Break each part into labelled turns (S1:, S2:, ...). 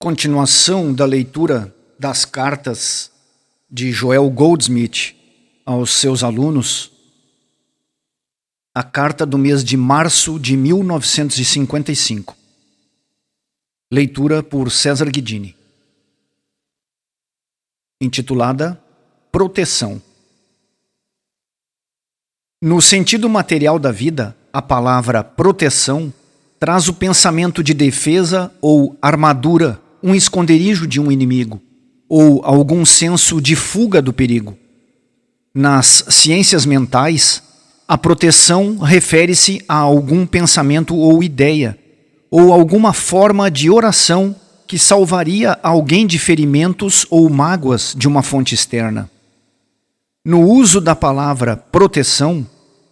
S1: continuação da leitura das cartas de Joel Goldsmith aos seus alunos, a carta do mês de março de 1955. Leitura por César Guidini. Intitulada Proteção. No sentido material da vida, a palavra proteção traz o pensamento de defesa ou armadura, um esconderijo de um inimigo, ou algum senso de fuga do perigo. Nas ciências mentais, a proteção refere-se a algum pensamento ou ideia, ou alguma forma de oração que salvaria alguém de ferimentos ou mágoas de uma fonte externa. No uso da palavra proteção,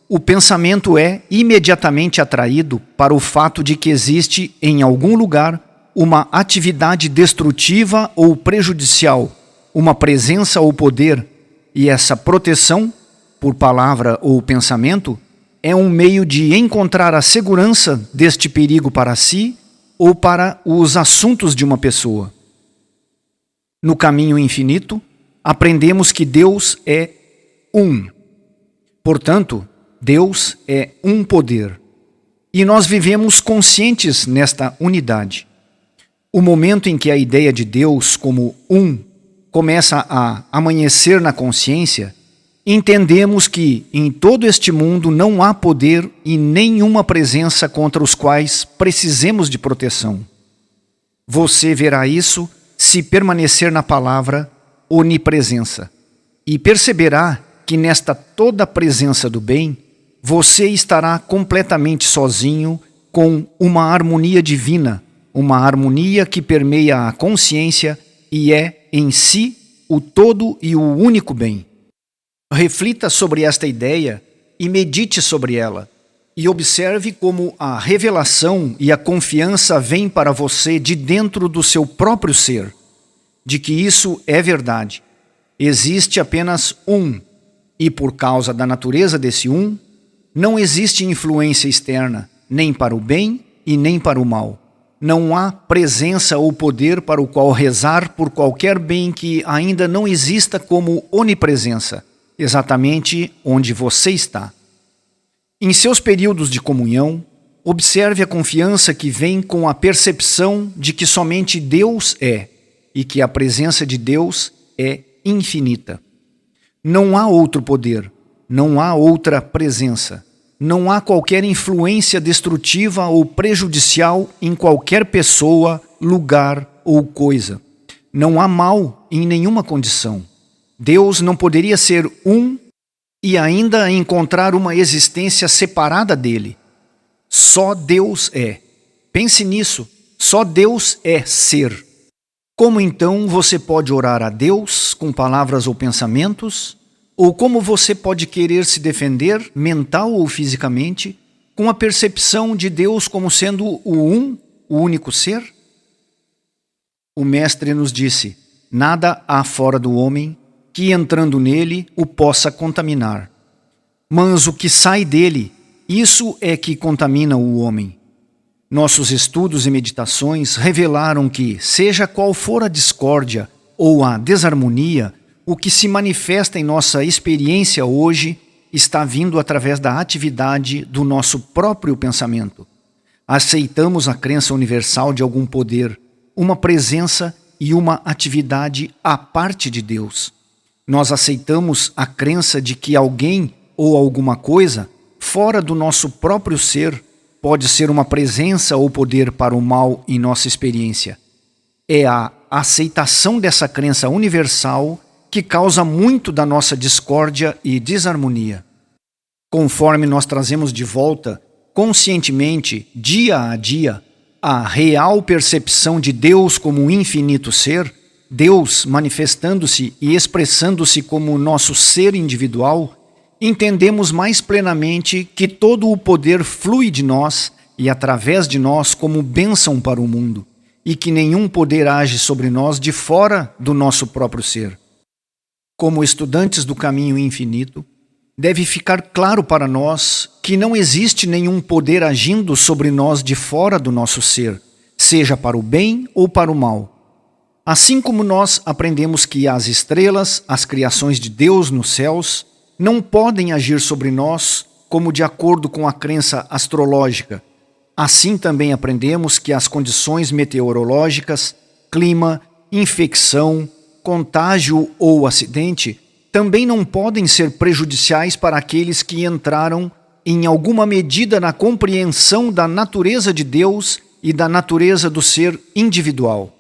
S1: o pensamento é imediatamente atraído para o fato de que existe, em algum lugar, uma atividade destrutiva ou prejudicial, uma presença ou poder, e essa proteção, por palavra ou pensamento, é um meio de encontrar a segurança deste perigo para si ou para os assuntos de uma pessoa. No caminho infinito, aprendemos que Deus é um. Portanto, Deus é um poder. E nós vivemos conscientes nesta unidade. O momento em que a ideia de Deus como um começa a amanhecer na consciência, entendemos que em todo este mundo não há poder e nenhuma presença contra os quais precisemos de proteção. Você verá isso se permanecer na palavra onipresença e perceberá que nesta toda presença do bem, você estará completamente sozinho com uma harmonia divina, uma harmonia que permeia a consciência e é, em si, o todo e o único bem. Reflita sobre esta ideia e medite sobre ela, e observe como a revelação e a confiança vêm para você de dentro do seu próprio ser, de que isso é verdade. Existe apenas um, e por causa da natureza desse um, não existe influência externa, nem para o bem e nem para o mal. Não há presença ou poder para o qual rezar por qualquer bem que ainda não exista como onipresença, exatamente onde você está. Em seus períodos de comunhão, observe a confiança que vem com a percepção de que somente Deus é e que a presença de Deus é infinita. Não há outro poder, não há outra presença, não há qualquer influência destrutiva ou prejudicial em qualquer pessoa, lugar ou coisa. Não há mal em nenhuma condição. Deus não poderia ser um e ainda encontrar uma existência separada dele. Só Deus é. Pense nisso. Só Deus é ser. Como então você pode orar a Deus com palavras ou pensamentos? Ou como você pode querer se defender, mental ou fisicamente, com a percepção de Deus como sendo o único ser? O Mestre nos disse: nada há fora do homem que, entrando nele, o possa contaminar. Mas o que sai dele, isso é que contamina o homem. Nossos estudos e meditações revelaram que, seja qual for a discórdia ou a desarmonia, o que se manifesta em nossa experiência hoje está vindo através da atividade do nosso próprio pensamento. Aceitamos a crença universal de algum poder, uma presença e uma atividade à parte de Deus. Nós aceitamos a crença de que alguém ou alguma coisa, fora do nosso próprio ser, pode ser uma presença ou poder para o mal em nossa experiência. É a aceitação dessa crença universal que causa muito da nossa discórdia e desarmonia. Conforme nós trazemos de volta, conscientemente, dia a dia, a real percepção de Deus como um infinito ser, Deus manifestando-se e expressando-se como nosso ser individual, entendemos mais plenamente que todo o poder flui de nós e através de nós como bênção para o mundo, e que nenhum poder age sobre nós de fora do nosso próprio ser. Como estudantes do caminho infinito, deve ficar claro para nós que não existe nenhum poder agindo sobre nós de fora do nosso ser, seja para o bem ou para o mal. Assim como nós aprendemos que as estrelas, as criações de Deus nos céus, não podem agir sobre nós como de acordo com a crença astrológica, assim também aprendemos que as condições meteorológicas, clima, infecção, contágio ou acidente também não podem ser prejudiciais para aqueles que entraram em alguma medida na compreensão da natureza de Deus e da natureza do ser individual.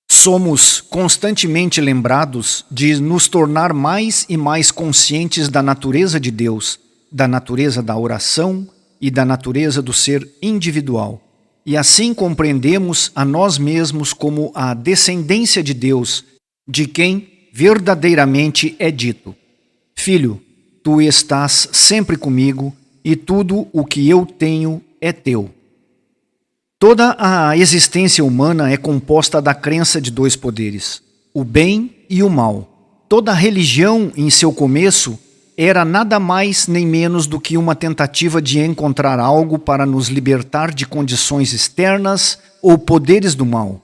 S1: Somos constantemente lembrados de nos tornar mais e mais conscientes da natureza de Deus, da natureza da oração e da natureza do ser individual. E assim compreendemos a nós mesmos como a descendência de Deus, de quem verdadeiramente é dito: Filho, tu estás sempre comigo e tudo o que eu tenho é teu. Toda a existência humana é composta da crença de dois poderes, o bem e o mal. Toda religião, em seu começo, era nada mais nem menos do que uma tentativa de encontrar algo para nos libertar de condições externas ou poderes do mal.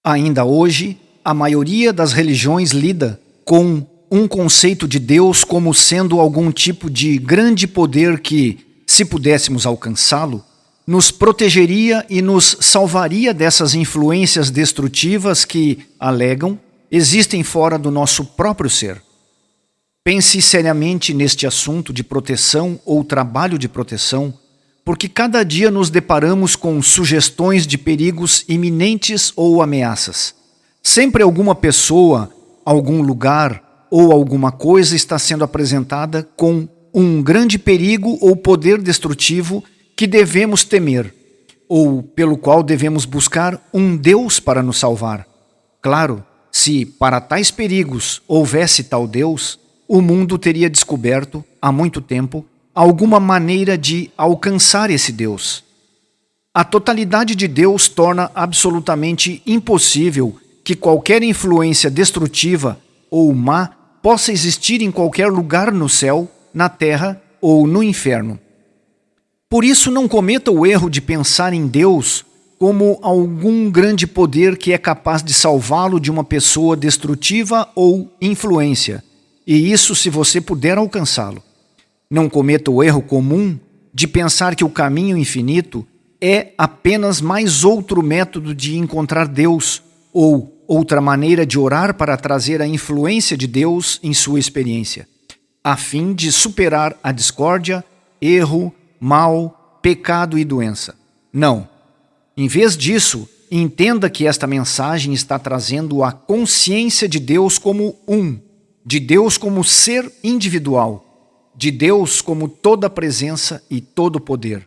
S1: Ainda hoje, a maioria das religiões lida com um conceito de Deus como sendo algum tipo de grande poder que, se pudéssemos alcançá-lo, nos protegeria e nos salvaria dessas influências destrutivas que, alegam, existem fora do nosso próprio ser. Pense seriamente neste assunto de proteção ou trabalho de proteção, porque cada dia nos deparamos com sugestões de perigos iminentes ou ameaças. Sempre alguma pessoa, algum lugar ou alguma coisa está sendo apresentada com um grande perigo ou poder destrutivo que devemos temer, ou pelo qual devemos buscar um Deus para nos salvar. Claro, se para tais perigos houvesse tal Deus, o mundo teria descoberto, há muito tempo, alguma maneira de alcançar esse Deus. A totalidade de Deus torna absolutamente impossível que qualquer influência destrutiva ou má possa existir em qualquer lugar no céu, na terra ou no inferno. Por isso, não cometa o erro de pensar em Deus como algum grande poder que é capaz de salvá-lo de uma pessoa destrutiva ou influência, e isso se você puder alcançá-lo. Não cometa o erro comum de pensar que o caminho infinito é apenas mais outro método de encontrar Deus ou outra maneira de orar para trazer a influência de Deus em sua experiência, a fim de superar a discórdia, erro, mal, pecado e doença. Não. Em vez disso, entenda que esta mensagem está trazendo a consciência de Deus como de Deus como ser individual, de Deus como toda presença e todo poder.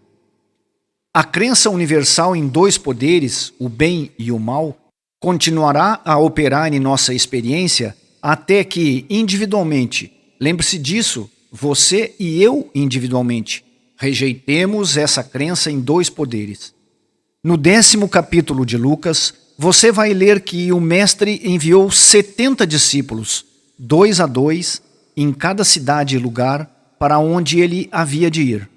S1: A crença universal em dois poderes, o bem e o mal, continuará a operar em nossa experiência até que, individualmente, lembre-se disso, você e eu individualmente, rejeitemos essa crença em dois poderes. No 10º capítulo de Lucas, você vai ler que o Mestre enviou 70 discípulos, 2 a 2, em cada cidade e lugar para onde ele havia de ir.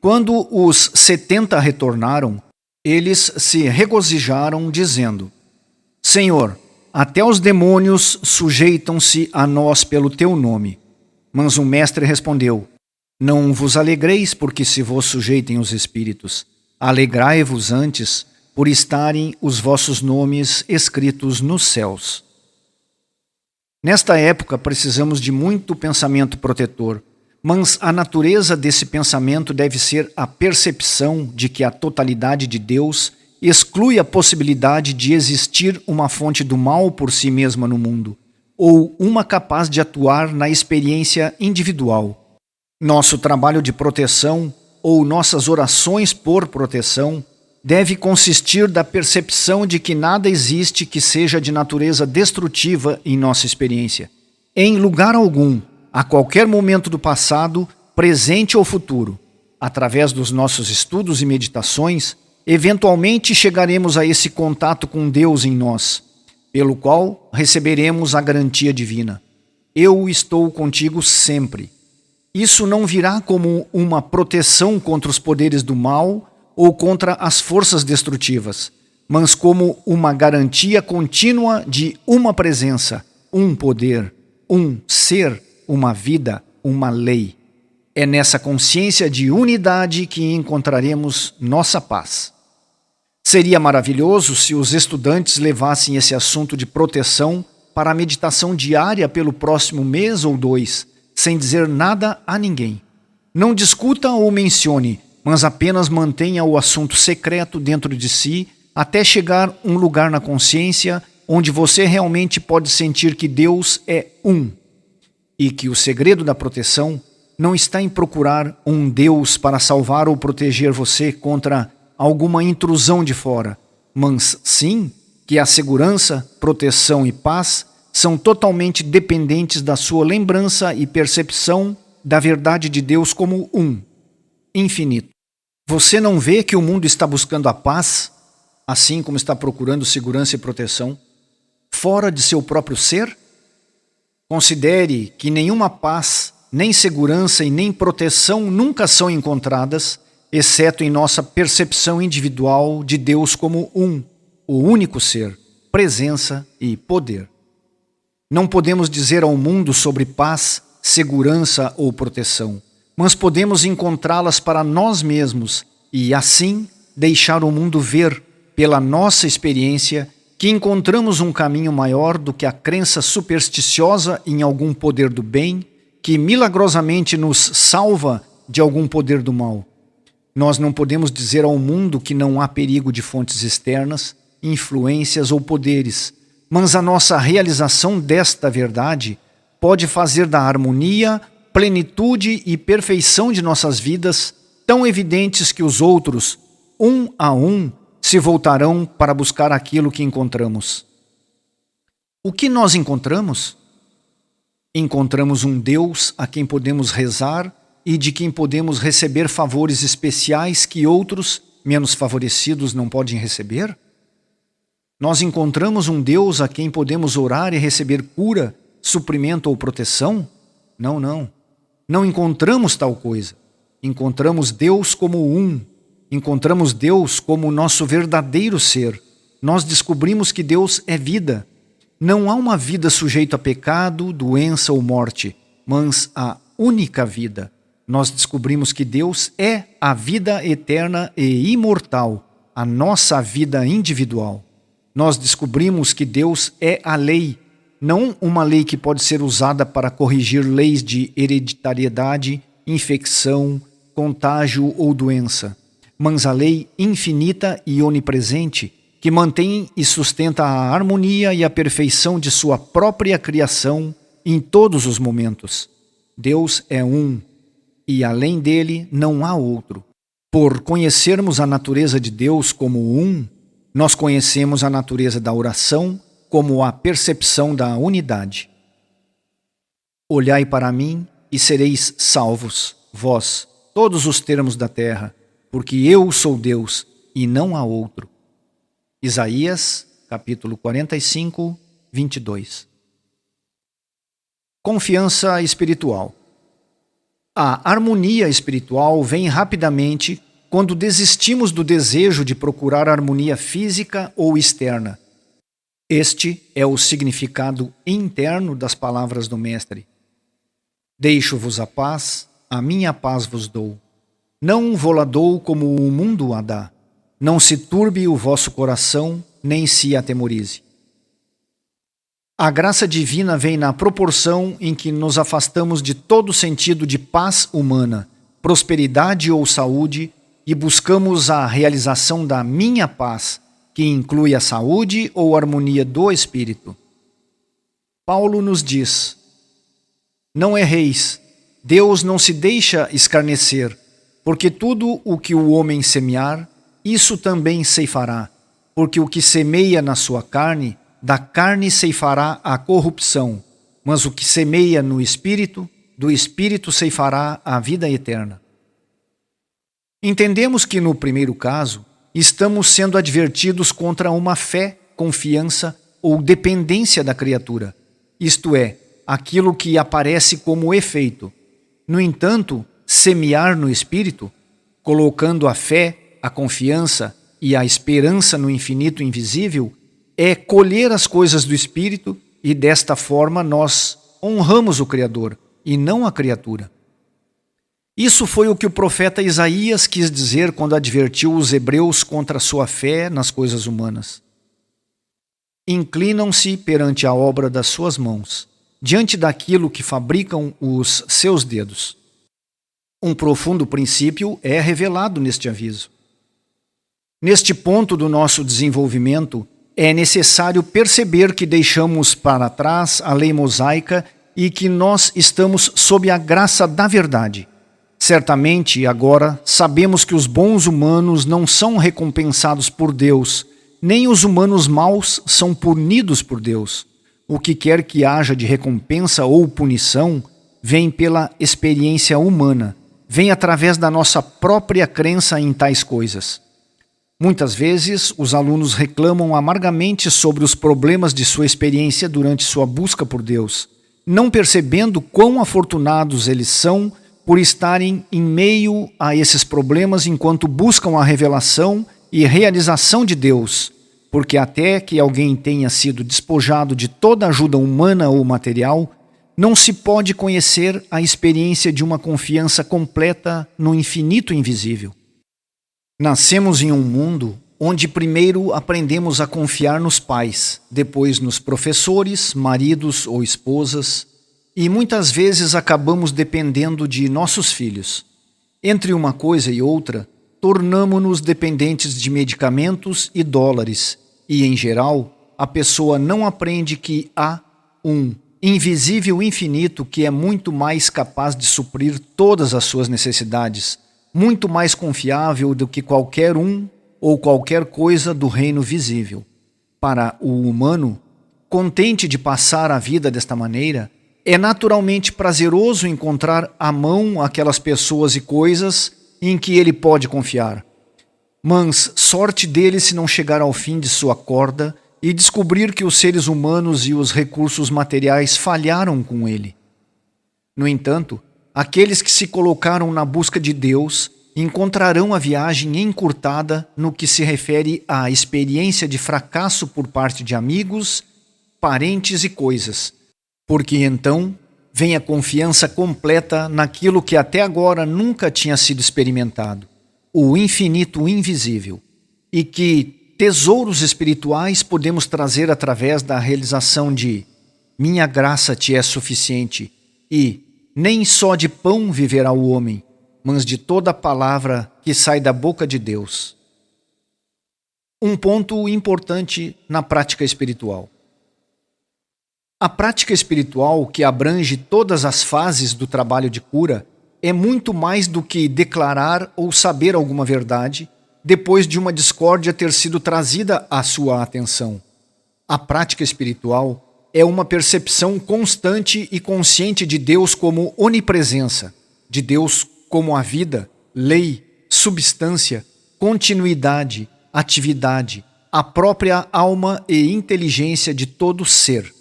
S1: Quando os 70 retornaram, eles se regozijaram, dizendo: Senhor, até os demônios sujeitam-se a nós pelo teu nome. Mas o Mestre respondeu: Não vos alegreis porque se vos sujeitem os espíritos. Alegrai-vos antes por estarem os vossos nomes escritos nos céus. Nesta época precisamos de muito pensamento protetor, mas a natureza desse pensamento deve ser a percepção de que a totalidade de Deus exclui a possibilidade de existir uma fonte do mal por si mesma no mundo, ou uma capaz de atuar na experiência individual. Nosso trabalho de proteção, ou nossas orações por proteção, deve consistir da percepção de que nada existe que seja de natureza destrutiva em nossa experiência. Em lugar algum, a qualquer momento do passado, presente ou futuro, através dos nossos estudos e meditações, eventualmente chegaremos a esse contato com Deus em nós, pelo qual receberemos a garantia divina. Eu estou contigo sempre. Isso não virá como uma proteção contra os poderes do mal ou contra as forças destrutivas, mas como uma garantia contínua de uma presença, um poder, um ser, uma vida, uma lei. É nessa consciência de unidade que encontraremos nossa paz. Seria maravilhoso se os estudantes levassem esse assunto de proteção para a meditação diária pelo próximo mês ou 2, sem dizer nada a ninguém. Não discuta ou mencione, mas apenas mantenha o assunto secreto dentro de si até chegar a um lugar na consciência onde você realmente pode sentir que Deus é um e que o segredo da proteção não está em procurar um Deus para salvar ou proteger você contra alguma intrusão de fora, mas sim que a segurança, proteção e paz são totalmente dependentes da sua lembrança e percepção da verdade de Deus como um, infinito. Você não vê que o mundo está buscando a paz, assim como está procurando segurança e proteção, fora de seu próprio ser? Considere que nenhuma paz, nem segurança e nem proteção nunca são encontradas, exceto em nossa percepção individual de Deus como um, o único ser, presença e poder. Não podemos dizer ao mundo sobre paz, segurança ou proteção, mas podemos encontrá-las para nós mesmos e, assim, deixar o mundo ver, pela nossa experiência, que encontramos um caminho maior do que a crença supersticiosa em algum poder do bem, que milagrosamente nos salva de algum poder do mal. Nós não podemos dizer ao mundo que não há perigo de fontes externas, influências ou poderes, mas a nossa realização desta verdade pode fazer da harmonia, plenitude e perfeição de nossas vidas tão evidentes que os outros, um a um, se voltarão para buscar aquilo que encontramos. O que nós encontramos? Encontramos um Deus a quem podemos rezar e de quem podemos receber favores especiais que outros, menos favorecidos, não podem receber? Nós encontramos um Deus a quem podemos orar e receber cura, suprimento ou proteção? Não, não. Não encontramos tal coisa. Encontramos Deus como um. Encontramos Deus como o nosso verdadeiro ser. Nós descobrimos que Deus é vida. Não há uma vida sujeita a pecado, doença ou morte, mas a única vida. Nós descobrimos que Deus é a vida eterna e imortal, a nossa vida individual. Nós descobrimos que Deus é a lei, não uma lei que pode ser usada para corrigir leis de hereditariedade, infecção, contágio ou doença, mas a lei infinita e onipresente que mantém e sustenta a harmonia e a perfeição de sua própria criação em todos os momentos. Deus é um, e além dele não há outro. Por conhecermos a natureza de Deus como um, nós conhecemos a natureza da oração como a percepção da unidade. Olhai para mim e sereis salvos, vós, todos os termos da terra, porque eu sou Deus e não há outro. Isaías, capítulo 45, 22. Confiança espiritual. A harmonia espiritual vem rapidamente quando desistimos do desejo de procurar harmonia física ou externa. Este é o significado interno das palavras do Mestre. Deixo-vos a minha paz vos dou. Não vo-la dou como o mundo a dá. Não se turbe o vosso coração, nem se atemorize. A graça divina vem na proporção em que nos afastamos de todo sentido de paz humana, prosperidade ou saúde e buscamos a realização da minha paz, que inclui a saúde ou harmonia do espírito. Paulo nos diz: não erreis, Deus não se deixa escarnecer, porque tudo o que o homem semear, isso também ceifará, porque o que semeia na sua carne, da carne ceifará a corrupção, mas o que semeia no espírito, do espírito ceifará a vida eterna. Entendemos que no primeiro caso, estamos sendo advertidos contra uma fé, confiança ou dependência da criatura, isto é, aquilo que aparece como efeito. No entanto, semear no espírito, colocando a fé, a confiança e a esperança no infinito invisível é colher as coisas do Espírito, e desta forma nós honramos o Criador e não a criatura. Isso foi o que o profeta Isaías quis dizer quando advertiu os hebreus contra a sua fé nas coisas humanas. Inclinam-se perante a obra das suas mãos, diante daquilo que fabricam os seus dedos. Um profundo princípio é revelado neste aviso. Neste ponto do nosso desenvolvimento, é necessário perceber que deixamos para trás a lei mosaica e que nós estamos sob a graça da verdade. Certamente, agora, sabemos que os bons humanos não são recompensados por Deus, nem os humanos maus são punidos por Deus. O que quer que haja de recompensa ou punição vem pela experiência humana, vem através da nossa própria crença em tais coisas. Muitas vezes, os alunos reclamam amargamente sobre os problemas de sua experiência durante sua busca por Deus, não percebendo quão afortunados eles são por estarem em meio a esses problemas enquanto buscam a revelação e realização de Deus, porque até que alguém tenha sido despojado de toda ajuda humana ou material, não se pode conhecer a experiência de uma confiança completa no infinito invisível. Nascemos em um mundo onde primeiro aprendemos a confiar nos pais, depois nos professores, maridos ou esposas, e muitas vezes acabamos dependendo de nossos filhos. Entre uma coisa e outra, tornamo-nos dependentes de medicamentos e dólares, e, em geral, a pessoa não aprende que há um invisível infinito que é muito mais capaz de suprir todas as suas necessidades, muito mais confiável do que qualquer um ou qualquer coisa do reino visível. Para o humano, contente de passar a vida desta maneira, é naturalmente prazeroso encontrar à mão aquelas pessoas e coisas em que ele pode confiar. Mas sorte dele se não chegar ao fim de sua corda e descobrir que os seres humanos e os recursos materiais falharam com ele. No entanto, aqueles que se colocaram na busca de Deus encontrarão a viagem encurtada no que se refere à experiência de fracasso por parte de amigos, parentes e coisas, porque então vem a confiança completa naquilo que até agora nunca tinha sido experimentado, o infinito invisível, e que tesouros espirituais podemos trazer através da realização de minha graça te é suficiente e nem só de pão viverá o homem, mas de toda palavra que sai da boca de Deus. Um ponto importante na prática espiritual. A prática espiritual, que abrange todas as fases do trabalho de cura, é muito mais do que declarar ou saber alguma verdade depois de uma discórdia ter sido trazida à sua atenção. A prática espiritual é uma percepção constante e consciente de Deus como onipresença, de Deus como a vida, lei, substância, continuidade, atividade, a própria alma e inteligência de todo ser.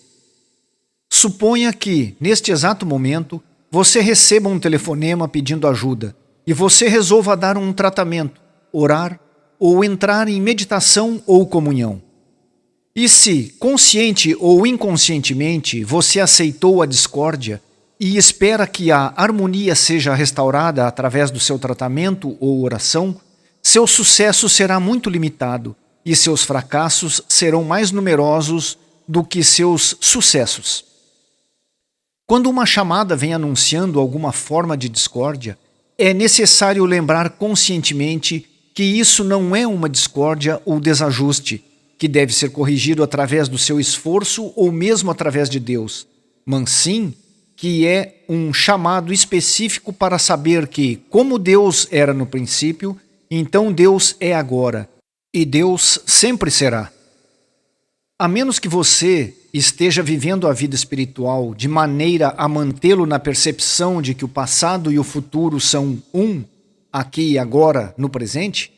S1: Suponha que, neste exato momento, você receba um telefonema pedindo ajuda e você resolva dar um tratamento, orar ou entrar em meditação ou comunhão. E se, consciente ou inconscientemente, você aceitou a discórdia e espera que a harmonia seja restaurada através do seu tratamento ou oração, seu sucesso será muito limitado e seus fracassos serão mais numerosos do que seus sucessos. Quando uma chamada vem anunciando alguma forma de discórdia, é necessário lembrar conscientemente que isso não é uma discórdia ou desajuste, que deve ser corrigido através do seu esforço ou mesmo através de Deus, mas sim que é um chamado específico para saber que, como Deus era no princípio, então Deus é agora, e Deus sempre será. A menos que você esteja vivendo a vida espiritual de maneira a mantê-lo na percepção de que o passado e o futuro são um, aqui e agora, no presente,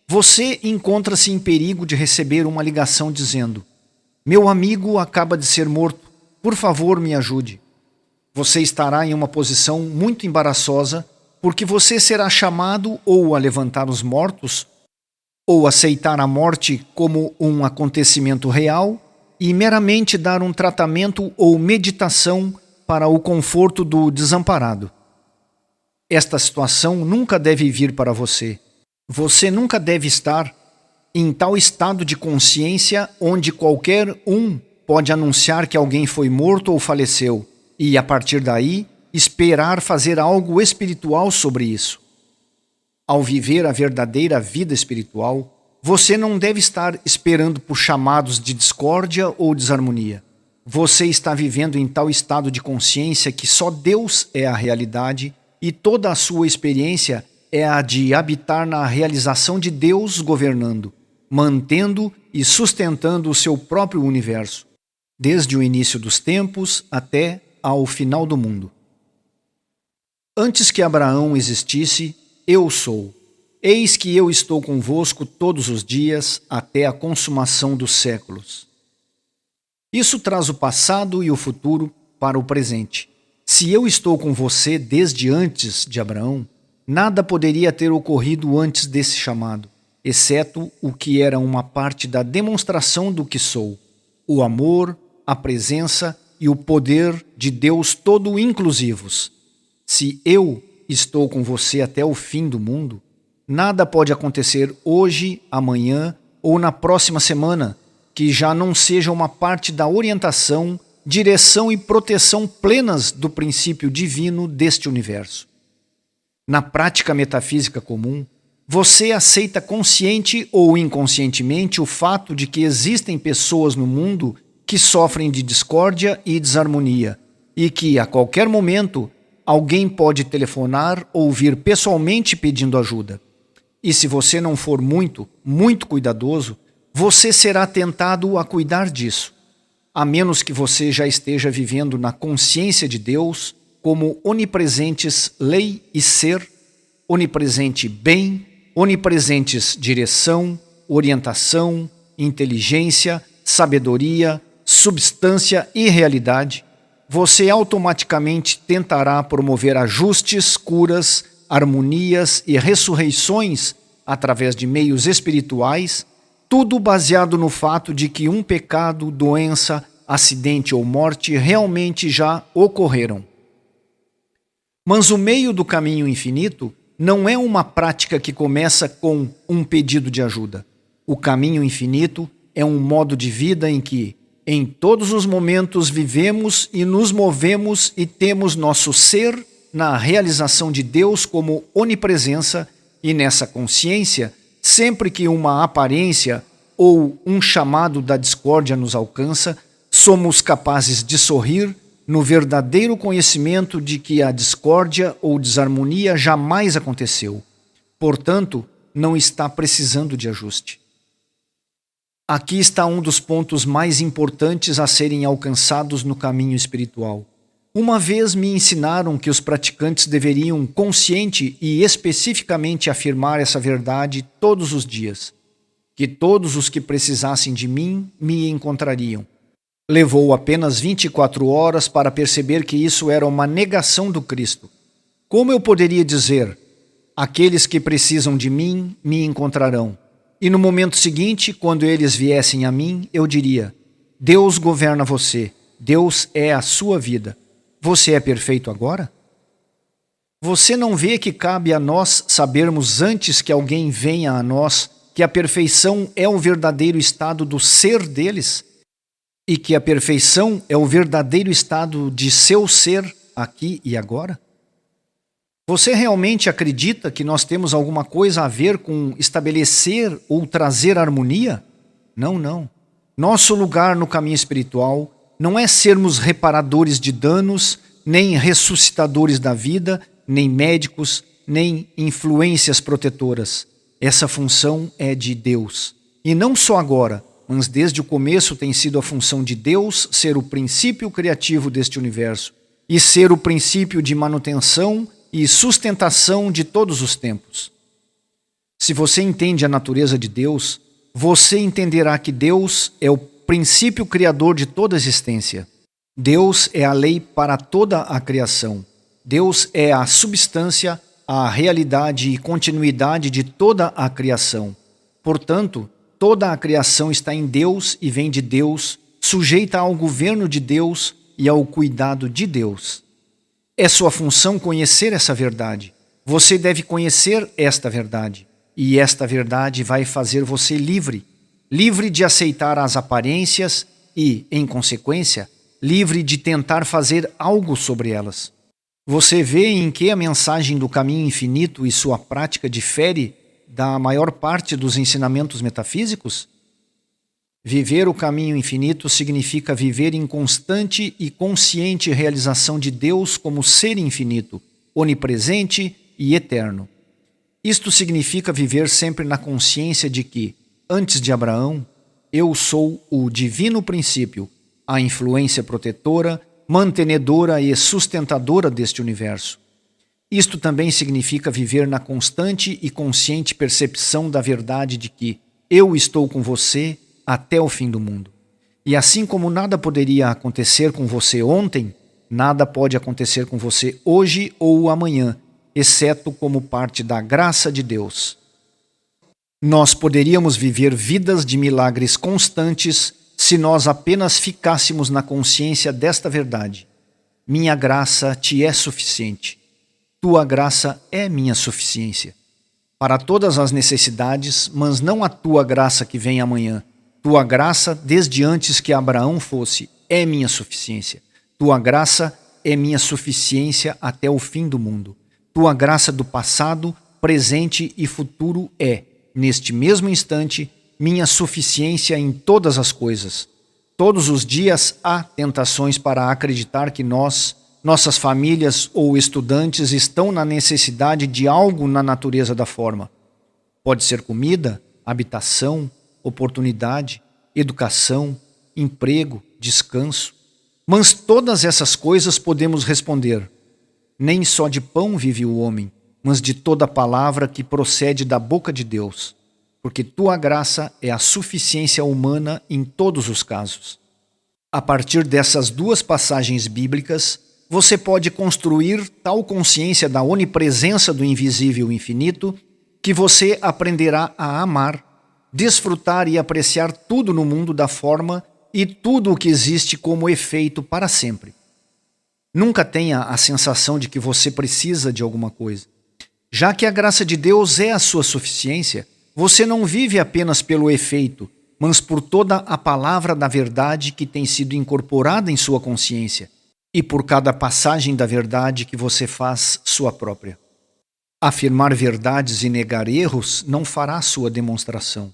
S1: você encontra-se em perigo de receber uma ligação dizendo: meu amigo acaba de ser morto, por favor me ajude. Você estará em uma posição muito embaraçosa porque você será chamado ou a levantar os mortos ou aceitar a morte como um acontecimento real e meramente dar um tratamento ou meditação para o conforto do desamparado. Esta situação nunca deve vir para você. Você nunca deve estar em tal estado de consciência onde qualquer um pode anunciar que alguém foi morto ou faleceu e, a partir daí, esperar fazer algo espiritual sobre isso. Ao viver a verdadeira vida espiritual, você não deve estar esperando por chamados de discórdia ou desarmonia. Você está vivendo em tal estado de consciência que só Deus é a realidade e toda a sua experiência é a de habitar na realização de Deus governando, mantendo e sustentando o seu próprio universo, desde o início dos tempos até ao final do mundo. Antes que Abraão existisse, eu sou. Eis que eu estou convosco todos os dias até a consumação dos séculos. Isso traz o passado e o futuro para o presente. Se eu estou com você desde antes de Abraão, nada poderia ter ocorrido antes desse chamado, exceto o que era uma parte da demonstração do que sou, o amor, a presença e o poder de Deus todo inclusivos. Se eu estou com você até o fim do mundo, nada pode acontecer hoje, amanhã ou na próxima semana que já não seja uma parte da orientação, direção e proteção plenas do princípio divino deste universo. Na prática metafísica comum, você aceita consciente ou inconscientemente o fato de que existem pessoas no mundo que sofrem de discórdia e desarmonia e que, a qualquer momento, alguém pode telefonar ou vir pessoalmente pedindo ajuda. E se você não for muito cuidadoso, você será tentado a cuidar disso, a menos que você já esteja vivendo na consciência de Deus como onipresentes lei e ser, onipresente bem, onipresentes direção, orientação, inteligência, sabedoria, substância e realidade. Você automaticamente tentará promover ajustes, curas, harmonias e ressurreições através de meios espirituais, tudo baseado no fato de que um pecado, doença, acidente ou morte realmente já ocorreram. Mas o meio do caminho infinito não é uma prática que começa com um pedido de ajuda. O caminho infinito é um modo de vida em que, em todos os momentos, vivemos e nos movemos e temos nosso ser na realização de Deus como onipresença, e nessa consciência, sempre que uma aparência ou um chamado da discórdia nos alcança, somos capazes de sorrir no verdadeiro conhecimento de que a discórdia ou desarmonia jamais aconteceu. Portanto, não está precisando de ajuste. Aqui está um dos pontos mais importantes a serem alcançados no caminho espiritual. Uma vez me ensinaram que os praticantes deveriam consciente e especificamente afirmar essa verdade todos os dias, que todos os que precisassem de mim me encontrariam. Levou apenas 24 horas para perceber que isso era uma negação do Cristo. Como eu poderia dizer, aqueles que precisam de mim me encontrarão? E no momento seguinte, quando eles viessem a mim, eu diria, Deus governa você, Deus é a sua vida. Você é perfeito agora? Você não vê que cabe a nós sabermos antes que alguém venha a nós que a perfeição é o verdadeiro estado do ser deles e que a perfeição é o verdadeiro estado de seu ser aqui e agora? Você realmente acredita que nós temos alguma coisa a ver com estabelecer ou trazer harmonia? Não, não. Nosso lugar no caminho espiritual não é sermos reparadores de danos, nem ressuscitadores da vida, nem médicos, nem influências protetoras. Essa função é de Deus. E não só agora, mas desde o começo tem sido a função de Deus ser o princípio criativo deste universo e ser o princípio de manutenção e sustentação de todos os tempos. Se você entende a natureza de Deus, você entenderá que Deus é o princípio criador de toda a existência. Deus é a lei para toda a criação. Deus é a substância, a realidade e continuidade de toda a criação. Portanto, toda a criação está em Deus e vem de Deus, sujeita ao governo de Deus e ao cuidado de Deus. É sua função conhecer essa verdade. Você deve conhecer esta verdade. E esta verdade vai fazer você livre. Livre de aceitar as aparências e, em consequência, livre de tentar fazer algo sobre elas. Você vê em que a mensagem do caminho infinito e sua prática difere da maior parte dos ensinamentos metafísicos? Viver o caminho infinito significa viver em constante e consciente realização de Deus como ser infinito, onipresente e eterno. Isto significa viver sempre na consciência de que, antes de Abraão, eu sou o divino princípio, a influência protetora, mantenedora e sustentadora deste universo. Isto também significa viver na constante e consciente percepção da verdade de que eu estou com você até o fim do mundo. E assim como nada poderia acontecer com você ontem, nada pode acontecer com você hoje ou amanhã, exceto como parte da graça de Deus. Nós poderíamos viver vidas de milagres constantes se nós apenas ficássemos na consciência desta verdade. Minha graça te é suficiente. Tua graça é minha suficiência. Para todas as necessidades, mas não a tua graça que vem amanhã. Tua graça, desde antes que Abraão fosse, é minha suficiência. Tua graça é minha suficiência até o fim do mundo. Tua graça do passado, presente e futuro é, neste mesmo instante, minha suficiência em todas as coisas. Todos os dias há tentações para acreditar que nossas famílias ou estudantes estão na necessidade de algo na natureza da forma. Pode ser comida, habitação, oportunidade, educação, emprego, descanso. Mas todas essas coisas podemos responder: nem só de pão vive o homem, mas de toda palavra que procede da boca de Deus, porque tua graça é a suficiência humana em todos os casos. A partir dessas duas passagens bíblicas, você pode construir tal consciência da onipresença do invisível infinito que você aprenderá a amar, desfrutar e apreciar tudo no mundo da forma e tudo o que existe como efeito para sempre. Nunca tenha a sensação de que você precisa de alguma coisa. Já que a graça de Deus é a sua suficiência, você não vive apenas pelo efeito, mas por toda a palavra da verdade que tem sido incorporada em sua consciência e por cada passagem da verdade que você faz sua própria. Afirmar verdades e negar erros não fará sua demonstração.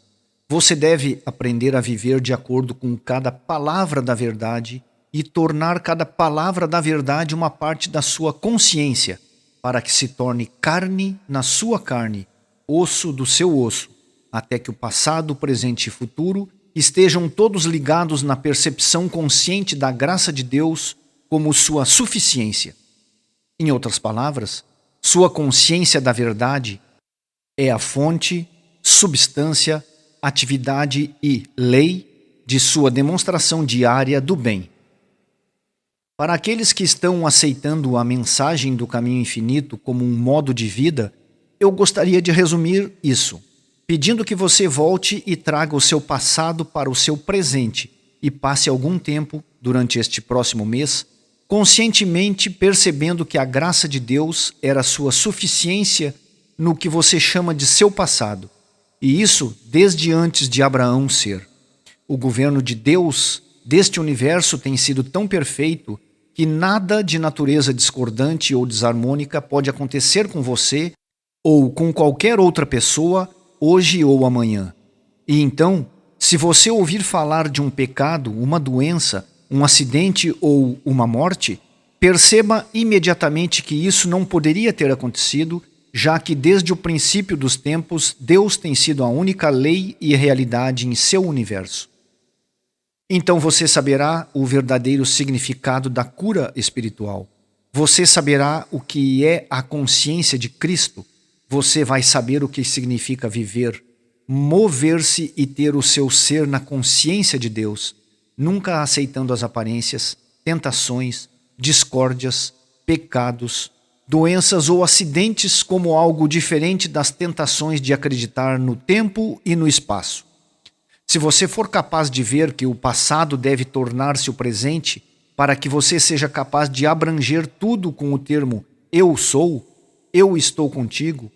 S1: Você deve aprender a viver de acordo com cada palavra da verdade e tornar cada palavra da verdade uma parte da sua consciência, para que se torne carne na sua carne, osso do seu osso, até que o passado, presente e futuro estejam todos ligados na percepção consciente da graça de Deus como sua suficiência. Em outras palavras, sua consciência da verdade é a fonte, substância, atividade e lei de sua demonstração diária do bem. Para aqueles que estão aceitando a mensagem do caminho infinito como um modo de vida, eu gostaria de resumir isso, pedindo que você volte e traga o seu passado para o seu presente e passe algum tempo, durante este próximo mês, conscientemente percebendo que a graça de Deus era sua suficiência no que você chama de seu passado. E isso desde antes de Abraão ser. O governo de Deus deste universo tem sido tão perfeito que nada de natureza discordante ou desarmônica pode acontecer com você ou com qualquer outra pessoa hoje ou amanhã. E então, se você ouvir falar de um pecado, uma doença, um acidente ou uma morte, perceba imediatamente que isso não poderia ter acontecido, já que desde o princípio dos tempos, Deus tem sido a única lei e realidade em seu universo. Então você saberá o verdadeiro significado da cura espiritual. Você saberá o que é a consciência de Cristo. Você vai saber o que significa viver, mover-se e ter o seu ser na consciência de Deus, nunca aceitando as aparências, tentações, discórdias, pecados, doenças ou acidentes como algo diferente das tentações de acreditar no tempo e no espaço. Se você for capaz de ver que o passado deve tornar-se o presente para que você seja capaz de abranger tudo com o termo eu sou, eu estou contigo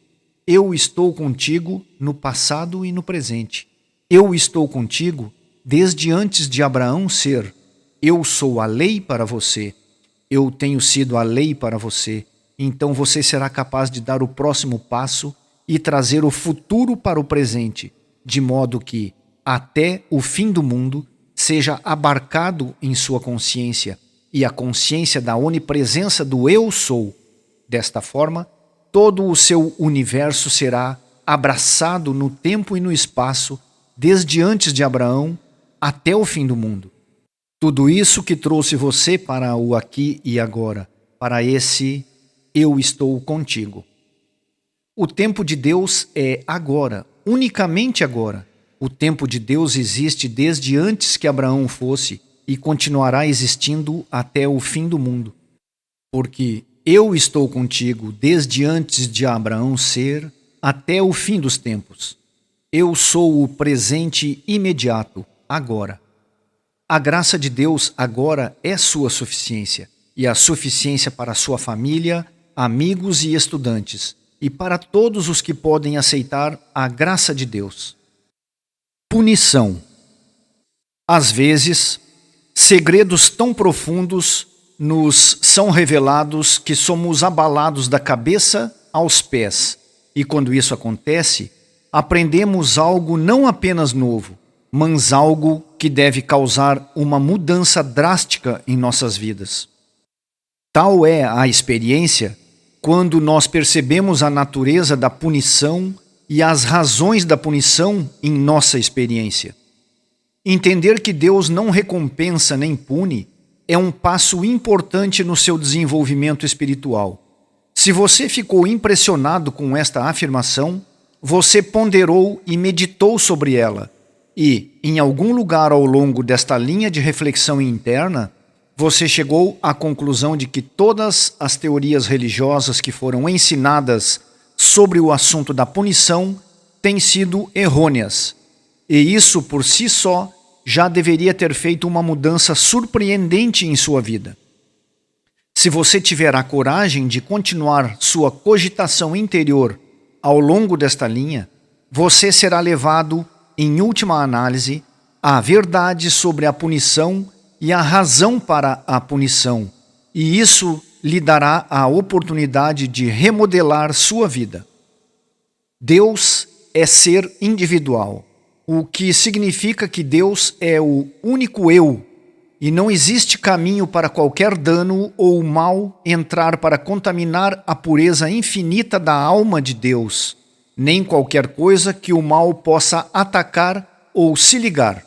S1: no passado e no presente. Eu estou contigo desde antes de Abraão ser. Eu sou a lei para você. Eu tenho sido a lei para você. Então você será capaz de dar o próximo passo e trazer o futuro para o presente, de modo que, até o fim do mundo, seja abarcado em sua consciência e a consciência da onipresença do eu sou. Desta forma, todo o seu universo será abraçado no tempo e no espaço, desde antes de Abraão até o fim do mundo. Tudo isso que trouxe você para o aqui e agora, para esse eu estou contigo. O tempo de Deus é agora, unicamente agora. O tempo de Deus existe desde antes que Abraão fosse e continuará existindo até o fim do mundo. Porque eu estou contigo desde antes de Abraão ser até o fim dos tempos. Eu sou o presente imediato, agora. A graça de Deus agora é sua suficiência, e a suficiência para sua família, amigos e estudantes, e para todos os que podem aceitar a graça de Deus. Punição. Às vezes, segredos tão profundos nos são revelados que somos abalados da cabeça aos pés. E quando isso acontece, aprendemos algo não apenas novo, mas algo que deve causar uma mudança drástica em nossas vidas. Tal é a experiência quando nós percebemos a natureza da punição e as razões da punição em nossa experiência. Entender que Deus não recompensa nem pune é um passo importante no seu desenvolvimento espiritual. Se você ficou impressionado com esta afirmação, você ponderou e meditou sobre ela, e, em algum lugar ao longo desta linha de reflexão interna, você chegou à conclusão de que todas as teorias religiosas que foram ensinadas sobre o assunto da punição têm sido errôneas, e isso por si só já deveria ter feito uma mudança surpreendente em sua vida. Se você tiver a coragem de continuar sua cogitação interior ao longo desta linha, você será levado, em última análise, à verdade sobre a punição e a razão para a punição, e isso lhe dará a oportunidade de remodelar sua vida. Deus é ser individual, o que significa que Deus é o único eu, e não existe caminho para qualquer dano ou mal entrar para contaminar a pureza infinita da alma de Deus, nem qualquer coisa que o mal possa atacar ou se ligar.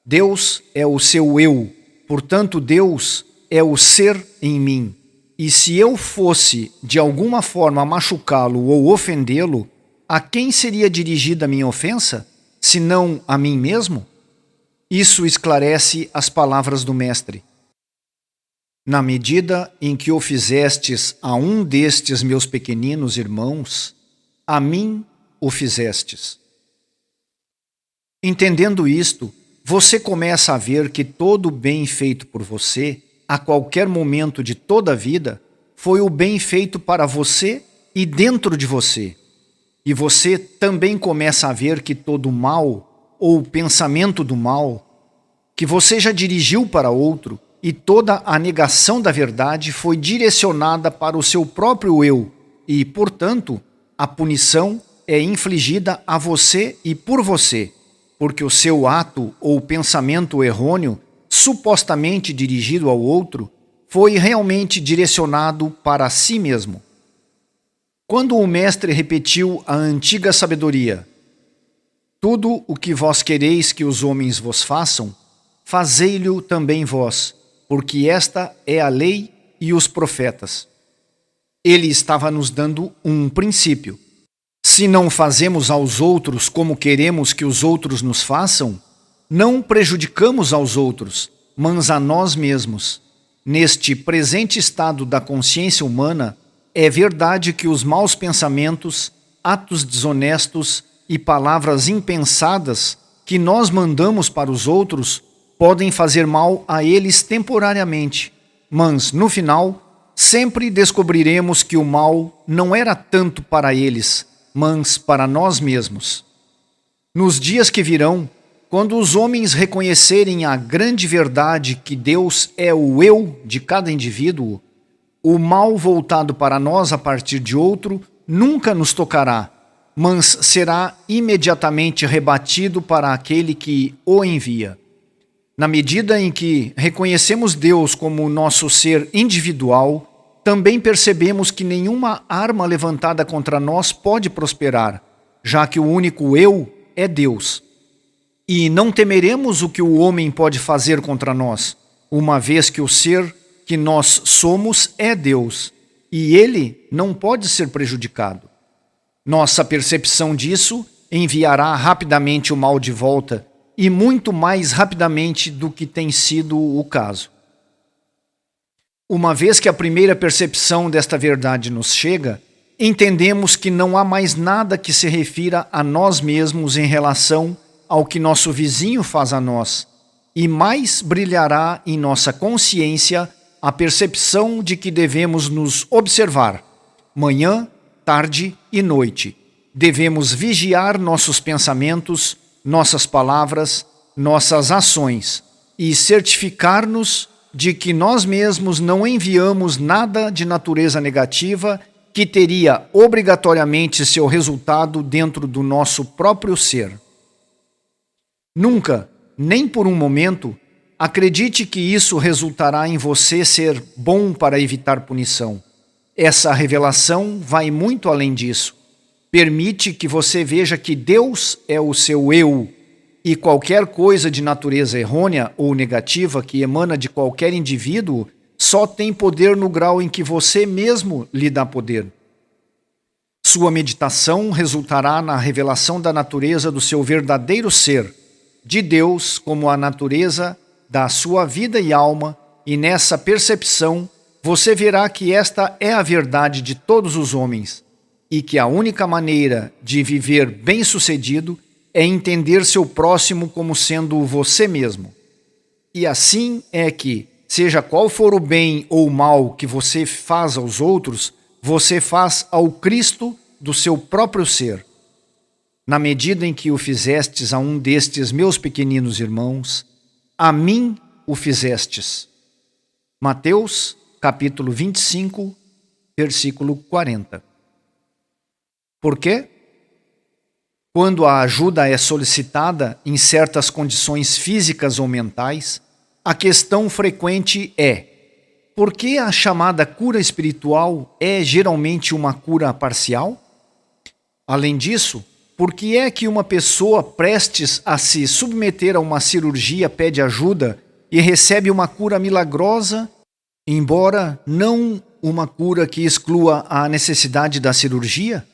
S1: Deus é o seu eu, portanto Deus é o ser em mim. E se eu fosse de alguma forma machucá-lo ou ofendê-lo, a quem seria dirigida a minha ofensa, senão a mim mesmo? Isso esclarece as palavras do Mestre. Na medida em que o fizestes a um destes meus pequeninos irmãos, a mim o fizestes. Entendendo isto, você começa a ver que todo o bem feito por você, a qualquer momento de toda a vida, foi o bem feito para você e dentro de você. E você também começa a ver que todo o mal, ou pensamento do mal, que você já dirigiu para outro, e toda a negação da verdade foi direcionada para o seu próprio eu, e, portanto, a punição é infligida a você e por você, porque o seu ato ou pensamento errôneo, supostamente dirigido ao outro, foi realmente direcionado para si mesmo. Quando o Mestre repetiu a antiga sabedoria, tudo o que vós quereis que os homens vos façam, fazei-lhe também vós, porque esta é a lei e os profetas. Ele estava nos dando um princípio. Se não fazemos aos outros como queremos que os outros nos façam, não prejudicamos aos outros, mas a nós mesmos. Neste presente estado da consciência humana, é verdade que os maus pensamentos, atos desonestos e palavras impensadas que nós mandamos para os outros podem fazer mal a eles temporariamente, mas, no final, sempre descobriremos que o mal não era tanto para eles, mas para nós mesmos. Nos dias que virão, quando os homens reconhecerem a grande verdade que Deus é o eu de cada indivíduo, o mal voltado para nós a partir de outro nunca nos tocará, mas será imediatamente rebatido para aquele que o envia. Na medida em que reconhecemos Deus como nosso ser individual, também percebemos que nenhuma arma levantada contra nós pode prosperar, já que o único eu é Deus. E não temeremos o que o homem pode fazer contra nós, uma vez que o ser que nós somos é Deus, e ele não pode ser prejudicado. Nossa percepção disso enviará rapidamente o mal de volta, e muito mais rapidamente do que tem sido o caso. Uma vez que a primeira percepção desta verdade nos chega, entendemos que não há mais nada que se refira a nós mesmos em relação ao que nosso vizinho faz a nós, e mais brilhará em nossa consciência a percepção de que devemos nos observar, manhã, tarde e noite. Devemos vigiar nossos pensamentos, nossas palavras, nossas ações e certificar-nos de que nós mesmos não enviamos nada de natureza negativa que teria obrigatoriamente seu resultado dentro do nosso próprio ser. Nunca, nem por um momento, acredite que isso resultará em você ser bom para evitar punição. Essa revelação vai muito além disso. Permite que você veja que Deus é o seu eu, e qualquer coisa de natureza errônea ou negativa que emana de qualquer indivíduo só tem poder no grau em que você mesmo lhe dá poder. Sua meditação resultará na revelação da natureza do seu verdadeiro ser, de Deus como a natureza da sua vida e alma, e nessa percepção você verá que esta é a verdade de todos os homens, e que a única maneira de viver bem-sucedido é entender seu próximo como sendo você mesmo. E assim é que, seja qual for o bem ou o mal que você faz aos outros, você faz ao Cristo do seu próprio ser. Na medida em que o fizestes a um destes meus pequeninos irmãos, a mim o fizestes. Mateus, capítulo 25, versículo 40. Por quê? Quando a ajuda é solicitada em certas condições físicas ou mentais, a questão frequente é: por que a chamada cura espiritual é geralmente uma cura parcial? Além disso, por que é que uma pessoa prestes a se submeter a uma cirurgia pede ajuda e recebe uma cura milagrosa, embora não uma cura que exclua a necessidade da cirurgia?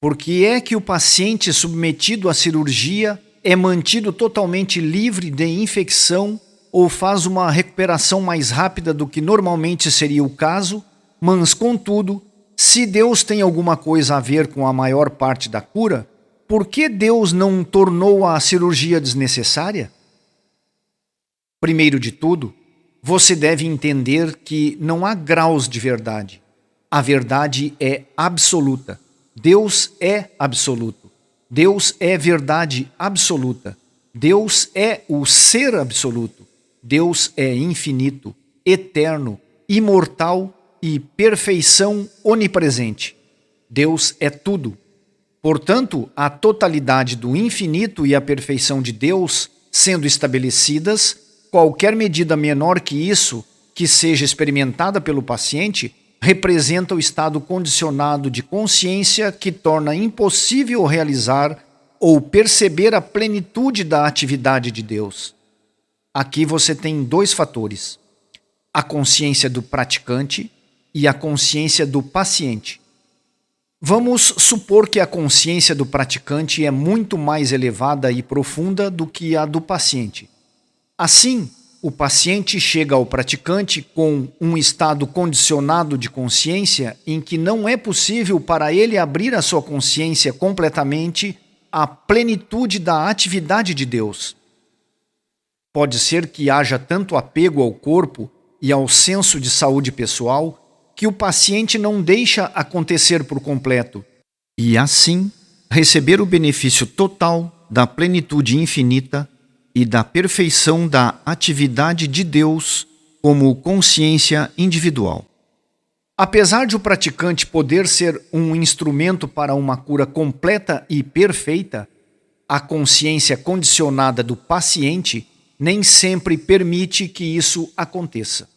S1: Por que é que o paciente submetido à cirurgia é mantido totalmente livre de infecção ou faz uma recuperação mais rápida do que normalmente seria o caso, mas, contudo, se Deus tem alguma coisa a ver com a maior parte da cura, por que Deus não tornou a cirurgia desnecessária? Primeiro de tudo, você deve entender que não há graus de verdade. A verdade é absoluta. Deus é absoluto. Deus é verdade absoluta. Deus é o ser absoluto. Deus é infinito, eterno, imortal e perfeição onipresente. Deus é tudo. Portanto, a totalidade do infinito e a perfeição de Deus sendo estabelecidas, qualquer medida menor que isso, que seja experimentada pelo paciente, representa o estado condicionado de consciência que torna impossível realizar ou perceber a plenitude da atividade de Deus. Aqui você tem dois fatores: a consciência do praticante e a consciência do paciente. Vamos supor que a consciência do praticante é muito mais elevada e profunda do que a do paciente. Assim, o paciente chega ao praticante com um estado condicionado de consciência em que não é possível para ele abrir a sua consciência completamente à plenitude da atividade de Deus. Pode ser que haja tanto apego ao corpo e ao senso de saúde pessoal que o paciente não deixa acontecer por completo e, assim, receber o benefício total da plenitude infinita e da perfeição da atividade de Deus como consciência individual. Apesar de o praticante poder ser um instrumento para uma cura completa e perfeita, a consciência condicionada do paciente nem sempre permite que isso aconteça.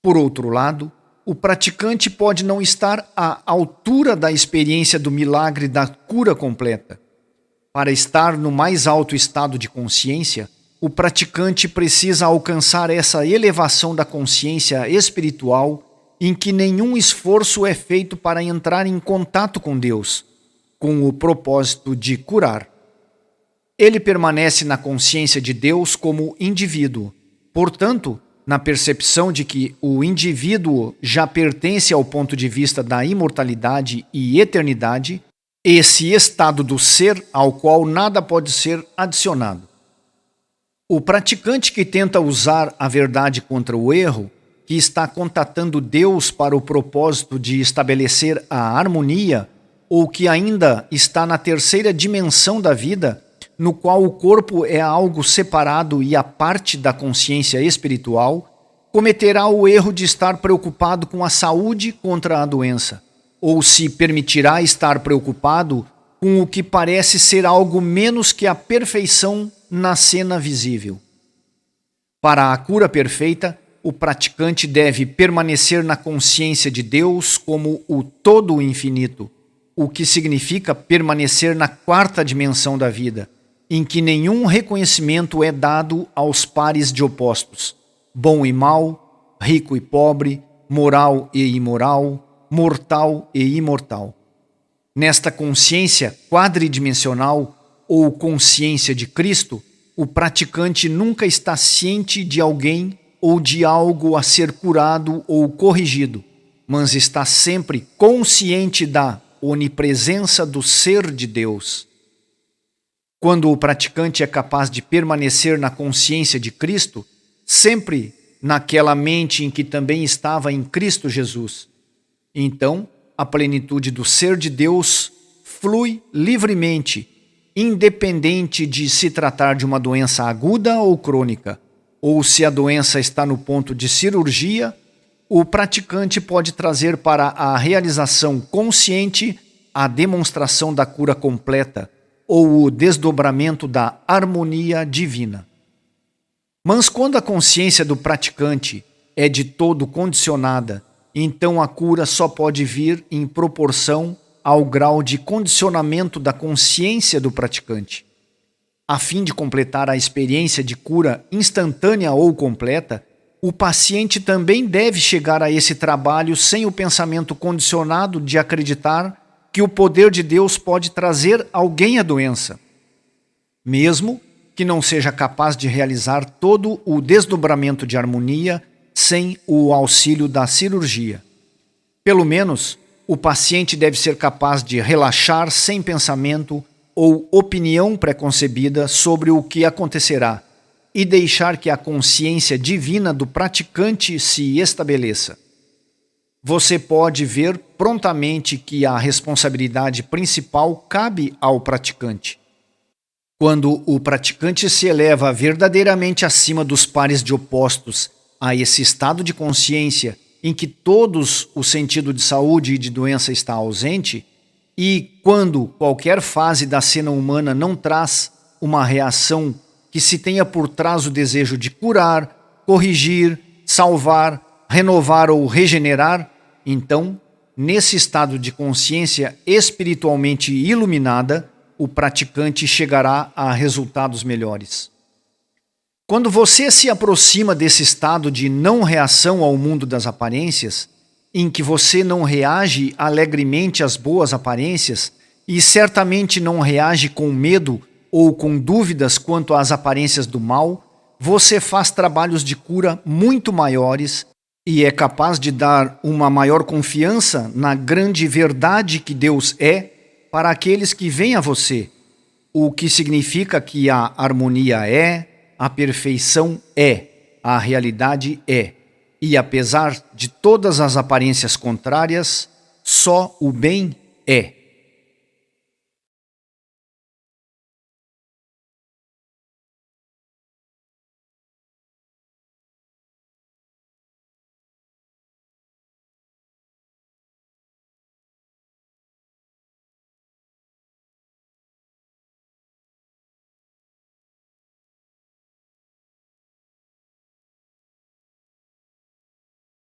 S1: Por outro lado, o praticante pode não estar à altura da experiência do milagre da cura completa. Para estar no mais alto estado de consciência, o praticante precisa alcançar essa elevação da consciência espiritual em que nenhum esforço é feito para entrar em contato com Deus, com o propósito de curar. Ele permanece na consciência de Deus como indivíduo. Portanto, na percepção de que o indivíduo já pertence ao ponto de vista da imortalidade e eternidade, esse estado do ser ao qual nada pode ser adicionado. O praticante que tenta usar a verdade contra o erro, que está contatando Deus para o propósito de estabelecer a harmonia, ou que ainda está na terceira dimensão da vida, no qual o corpo é algo separado e a parte da consciência espiritual, cometerá o erro de estar preocupado com a saúde contra a doença, ou se permitirá estar preocupado com o que parece ser algo menos que a perfeição na cena visível. Para a cura perfeita, o praticante deve permanecer na consciência de Deus como o todo infinito, o que significa permanecer na quarta dimensão da vida, em que nenhum reconhecimento é dado aos pares de opostos, bom e mal, rico e pobre, moral e imoral, mortal e imortal. Nesta consciência quadridimensional ou consciência de Cristo, o praticante nunca está ciente de alguém ou de algo a ser curado ou corrigido, mas está sempre consciente da onipresença do ser de Deus. Quando o praticante é capaz de permanecer na consciência de Cristo, sempre naquela mente em que também estava em Cristo Jesus, então a plenitude do ser de Deus flui livremente, independente de se tratar de uma doença aguda ou crônica, ou se a doença está no ponto de cirurgia, o praticante pode trazer para a realização consciente a demonstração da cura completa ou o desdobramento da harmonia divina. Mas quando a consciência do praticante é de todo condicionada, então a cura só pode vir em proporção ao grau de condicionamento da consciência do praticante. A fim de completar a experiência de cura instantânea ou completa, o paciente também deve chegar a esse trabalho sem o pensamento condicionado de acreditar que o poder de Deus pode trazer alguém à doença, mesmo que não seja capaz de realizar todo o desdobramento de harmonia sem o auxílio da cirurgia. Pelo menos, o paciente deve ser capaz de relaxar sem pensamento ou opinião preconcebida sobre o que acontecerá e deixar que a consciência divina do praticante se estabeleça. Você pode ver prontamente que a responsabilidade principal cabe ao praticante. Quando o praticante se eleva verdadeiramente acima dos pares de opostos a esse estado de consciência em que todos o sentido de saúde e de doença está ausente, e quando qualquer fase da cena humana não traz uma reação que se tenha por trás o desejo de curar, corrigir, salvar, renovar ou regenerar, então, nesse estado de consciência espiritualmente iluminada, o praticante chegará a resultados melhores. Quando você se aproxima desse estado de não reação ao mundo das aparências, em que você não reage alegremente às boas aparências e certamente não reage com medo ou com dúvidas quanto às aparências do mal, você faz trabalhos de cura muito maiores e é capaz de dar uma maior confiança na grande verdade que Deus é para aqueles que vêm a você, o que significa que a harmonia é, a perfeição é, a realidade é. E apesar de todas as aparências contrárias, só o bem é.